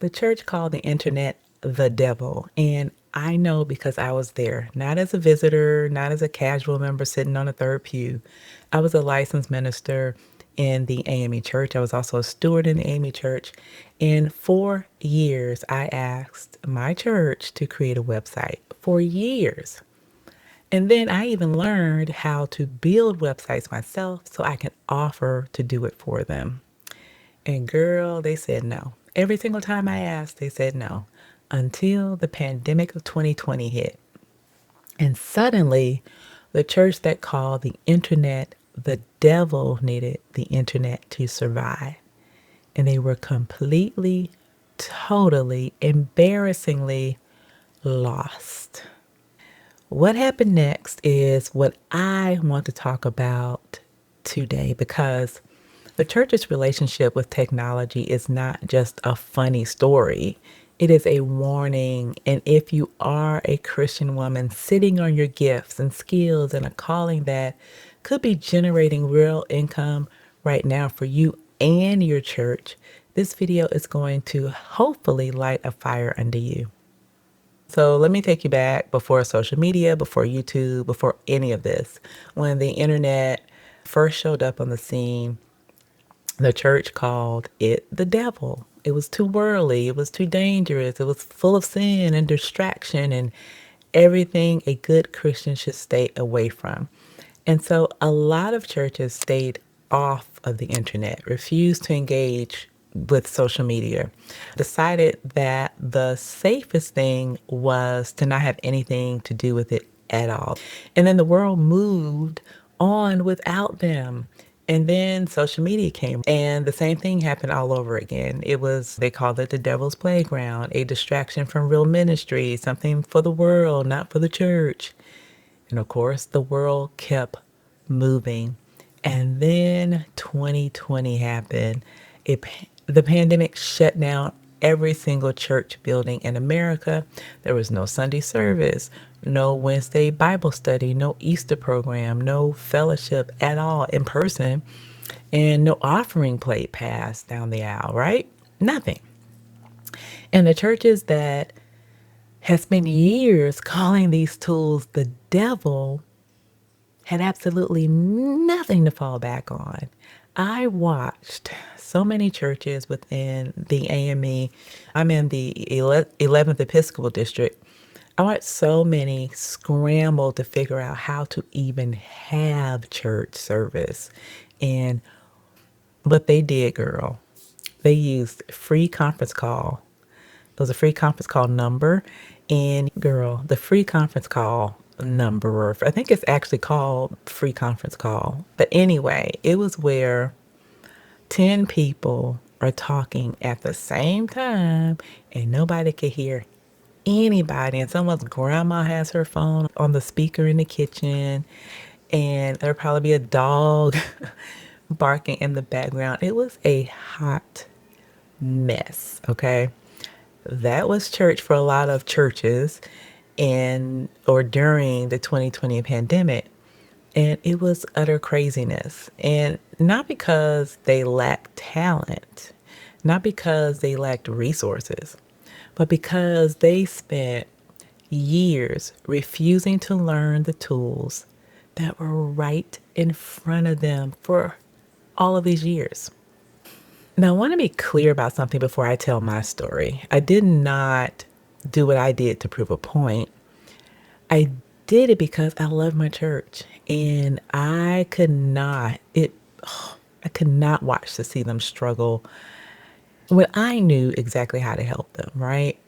The church called the internet the devil. And I know because I was there, not as a visitor, not as a casual member sitting on a third pew. I was a licensed minister in the AME church. I was also a steward in the AME church. And for years, I asked my church to create a website. For years. And then I even learned how to build websites myself so I can offer to do it for them. And girl, they said no. Every single time I asked, they said no until the pandemic of 2020 hit. And suddenly, the church that called the internet the devil needed the internet to survive. And they were completely, totally, embarrassingly lost. What happened next is what I want to talk about today because the church's relationship with technology is not just a funny story. It is a warning. And if you are a Christian woman sitting on your gifts and skills and a calling that could be generating real income right now for you and your church, this video is going to hopefully light a fire under you. So let me take you back before social media, before YouTube, before any of this. When the internet first showed up on the scene, the church called it the devil. It was too worldly. It was too dangerous. It was full of sin and distraction and everything a good Christian should stay away from. And so a lot of churches stayed off of the internet, refused to engage with social media, decided that the safest thing was to not have anything to do with it at all. And then the world moved on without them. And then social media came and the same thing happened all over again. They called it the devil's playground, a distraction from real ministry, something for the world, not for the church. And of course, the world kept moving. And then 2020 happened. The pandemic shut down every single church building in America. There was no Sunday service, no Wednesday Bible study, no Easter program, no fellowship at all in person, and no offering plate passed down the aisle, right? Nothing. And the churches that had spent years calling these tools the devil had absolutely nothing to fall back on. I watched so many churches within the AME. I'm in the 11th Episcopal District. I watched so many scramble to figure out how to even have church service. And what they did, girl, they used free conference call. There was a free conference call number. And girl, the free conference call number, I think it's actually called free conference call. But anyway, it was where 10 people are talking at the same time and nobody could hear anybody. And someone's grandma has her phone on the speaker in the kitchen, and there'll probably be a dog barking in the background. It was a hot mess, okay? That was church for a lot of churches and or during the 2020 pandemic. And it was utter craziness. And not because they lacked talent, not because they lacked resources, but because they spent years refusing to learn the tools that were right in front of them for all of these years. Now, I want to be clear about something before I tell my story. I did not do what I did to prove a point. I did it because I love my church, and I could not watch to see them struggle when I knew exactly how to help them, right?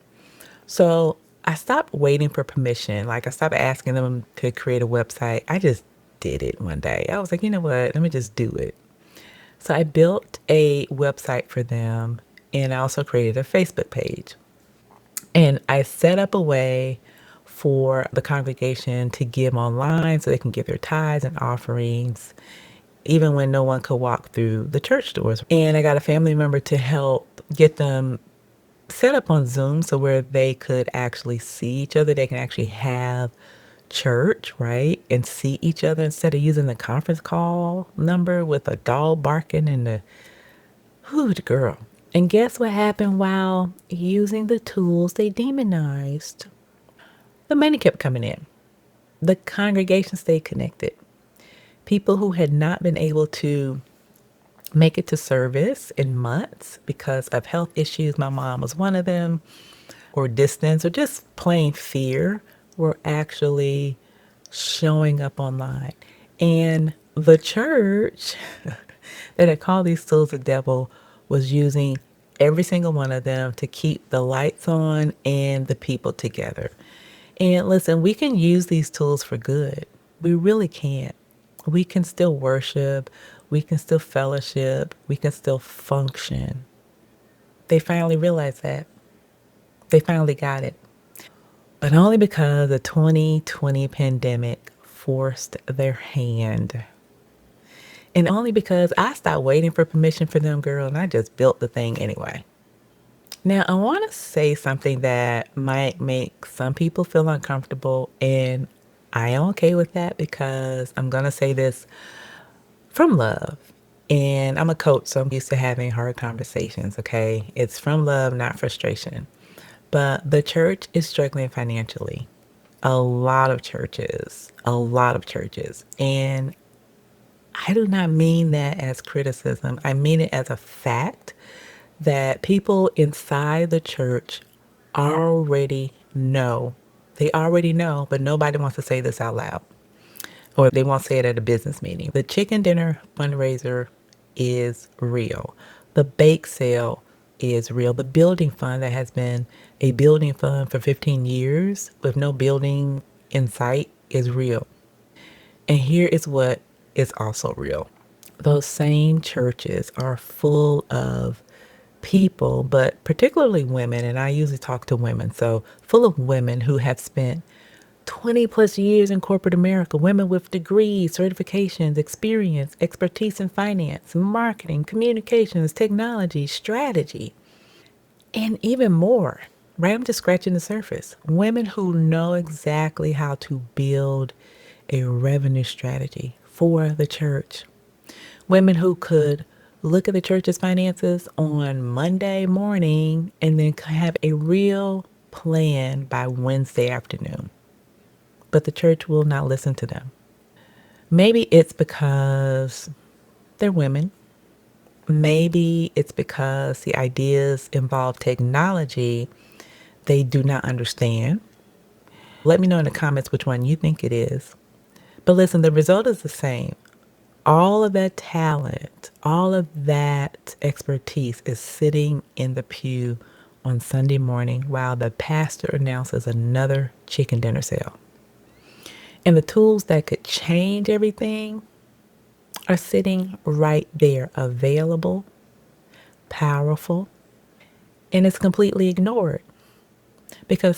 So I stopped waiting for permission. Like, I stopped asking them to create a website. I just did it one day. I was like, you know what? Let me just do it. So I built a website for them, and I also created a Facebook page. And I set up a way for the congregation to give online so they can give their tithes and offerings, even when no one could walk through the church doors. And I got a family member to help get them set up on Zoom so where they could actually see each other. They can actually have church, right? And see each other instead of using the conference call number with a dog barking and the girl. And guess what happened while using the tools they demonized? The money kept coming in. The congregation stayed connected. People who had not been able to make it to service in months because of health issues, my mom was one of them, or distance, or just plain fear, were actually showing up online. And the church that had called these tools the devil was using every single one of them to keep the lights on and the people together. And listen, we can use these tools for good. We really can. We can still worship. We can still fellowship. We can still function. They finally realized that. They finally got it. But only because the 2020 pandemic forced their hand. And only because I stopped waiting for permission for them, girl, and I just built the thing anyway. Now, I want to say something that might make some people feel uncomfortable, and I am okay with that because I'm going to say this from love. And I'm a coach, so I'm used to having hard conversations, okay? It's from love, not frustration. But the church is struggling financially. A lot of churches, a lot of churches. And I do not mean that as criticism. I mean it as a fact that people inside the church already know. They already know, but nobody wants to say this out loud. Or they won't say it at a business meeting. The chicken dinner fundraiser is real. The bake sale is real. The building fund that has been a building fund for 15 years with no building in sight is real. And here is what is also real. Those same churches are full of people, but particularly women, and I usually talk to women, so full of women who have spent 20 plus years in corporate America, women with degrees, certifications, experience, expertise in finance, marketing, communications, technology, strategy, and even more. Right? I'm just scratching the surface. Women who know exactly how to build a revenue strategy for the church. Women who could look at the church's finances on Monday morning and then have a real plan by Wednesday afternoon. But the church will not listen to them. Maybe it's because they're women. Maybe it's because the ideas involve technology they do not understand. Let me know in the comments which one you think it is. But listen, the result is the same. All of that talent, all of that expertise is sitting in the pew on Sunday morning while the pastor announces another chicken dinner sale. And the tools that could change everything are sitting right there, available, powerful, and it's completely ignored. Because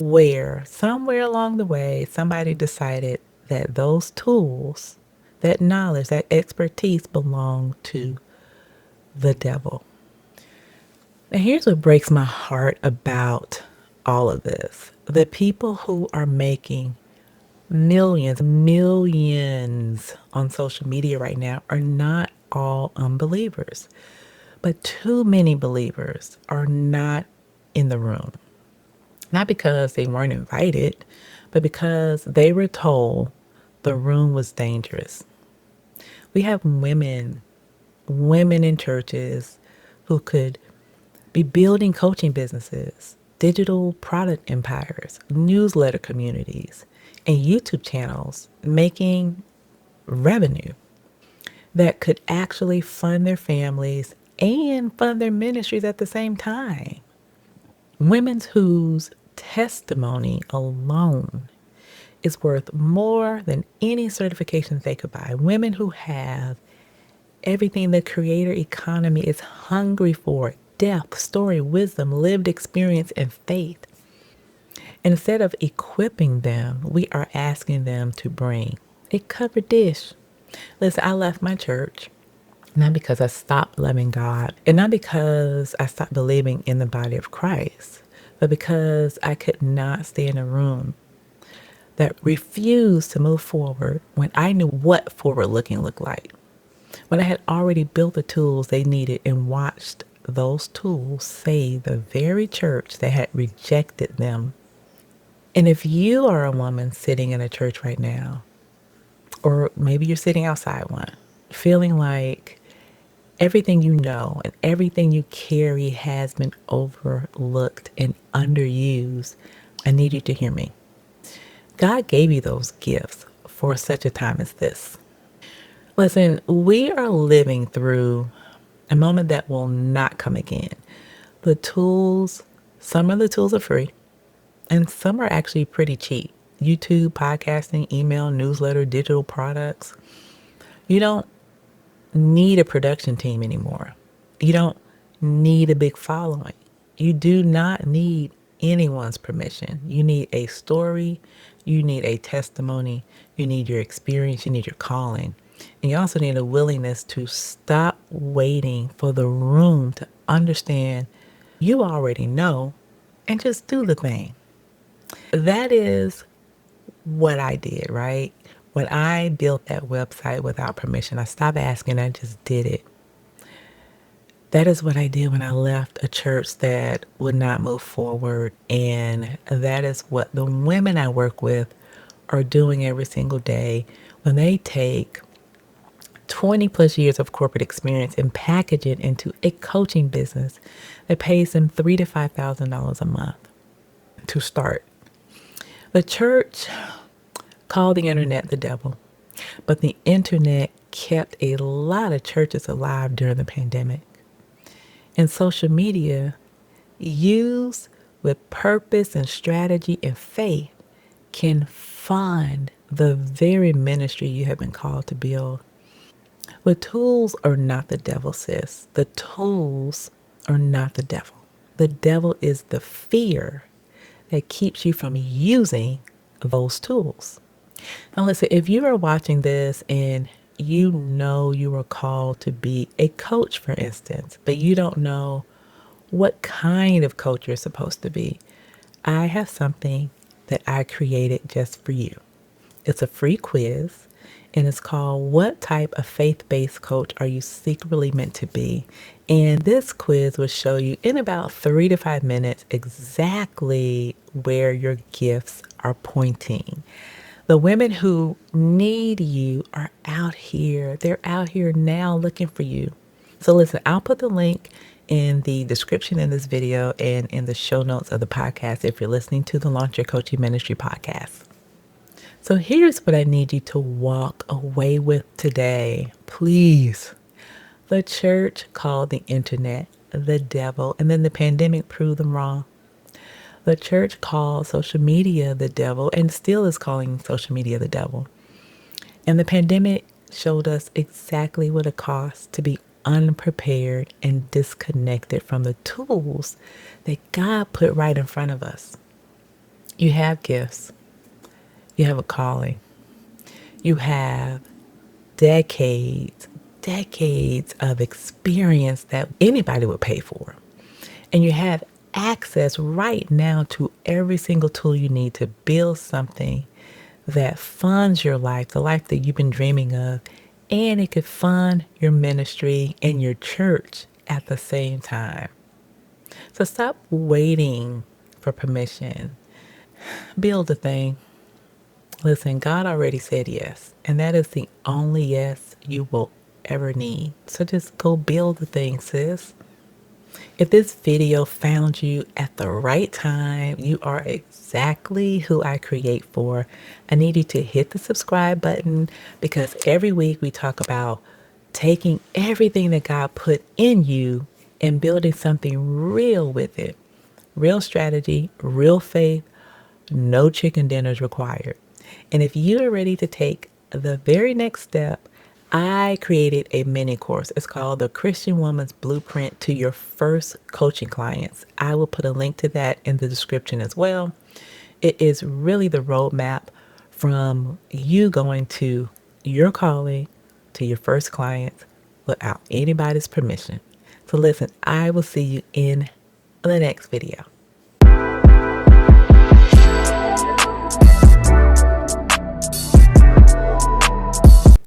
somewhere along the way, somebody decided that those tools, that knowledge, that expertise belong to the devil. Now, here's what breaks my heart about all of this. The people who are making millions on social media right now are not all unbelievers, but too many believers are not in the room. Not because they weren't invited, but because they were told the room was dangerous. We have women in churches who could be building coaching businesses, digital product empires, newsletter communities, and YouTube channels making revenue that could actually fund their families and fund their ministries at the same time. Women whose testimony alone is worth more than any certifications they could buy. Women who have everything the creator economy is hungry for: depth, story, wisdom, lived experience, and faith. Instead of equipping them, we are asking them to bring a covered dish. Listen, I left my church not because I stopped loving God and not because I stopped believing in the body of Christ, but because I could not stay in a room that refused to move forward when I knew what forward looking looked like. When I had already built the tools they needed and watched those tools saved the very church that had rejected them. And if you are a woman sitting in a church right now, or maybe you're sitting outside one, feeling like everything you know and everything you carry has been overlooked and underused, I need you to hear me. God gave you those gifts for such a time as this. Listen, we are living through a moment that will not come again. The tools, some of the tools are free, and some are actually pretty cheap. YouTube, podcasting, email, newsletter, digital products. You don't need a production team anymore. You don't need a big following. You do not need anyone's permission. You need a story. You need a testimony. You need your experience. You need your calling. And you also need a willingness to stop waiting for the room to understand you already know and just do the thing. That is what I did, right? When I built that website without permission, I stopped asking, I just did it. That is what I did when I left a church that would not move forward. And that is what the women I work with are doing every single day when they take 20 plus years of corporate experience and package it into a coaching business that pays them $3,000 to $5,000 a month to start. The church called the internet the devil, but the internet kept a lot of churches alive during the pandemic. And social media, used with purpose and strategy and faith, can fund the very ministry you have been called to build. The tools are not the devil, sis. The tools are not the devil. The devil is the fear that keeps you from using those tools. Now, listen, if you are watching this and you know you are called to be a coach, for instance, but you don't know what kind of coach you're supposed to be, I have something that I created just for you. It's a free quiz, and it's called What Type of Faith-Based Coach Are You Secretly Meant to Be? And this quiz will show you in about 3 to 5 minutes exactly where your gifts are pointing. The women who need you are out here. They're out here now looking for you. So listen, I'll put the link in the description in this video and in the show notes of the podcast if you're listening to the Launch Your Coaching Ministry podcast. So here's what I need you to walk away with today. Please. The church called the internet the devil, and then the pandemic proved them wrong. The church called social media the devil and still is calling social media the devil. And the pandemic showed us exactly what it costs to be unprepared and disconnected from the tools that God put right in front of us. You have gifts. You have a calling. You have decades of experience that anybody would pay for. And you have access right now to every single tool you need to build something that funds your life, the life that you've been dreaming of, and it could fund your ministry and your church at the same time. So stop waiting for permission. Build a thing. Listen, God already said yes, and that is the only yes you will ever need. So just go build the thing, sis. If this video found you at the right time, you are exactly who I create for. I need you to hit the subscribe button because every week we talk about taking everything that God put in you and building something real with it. Real strategy, real faith, no chicken dinners required. And if you are ready to take the very next step, I created a mini course. It's called The Christian Woman's Blueprint to Your First Coaching Clients. I will put a link to that in the description as well. It is really the roadmap from you going to your calling to your first clients without anybody's permission. So listen, I will see you in the next video.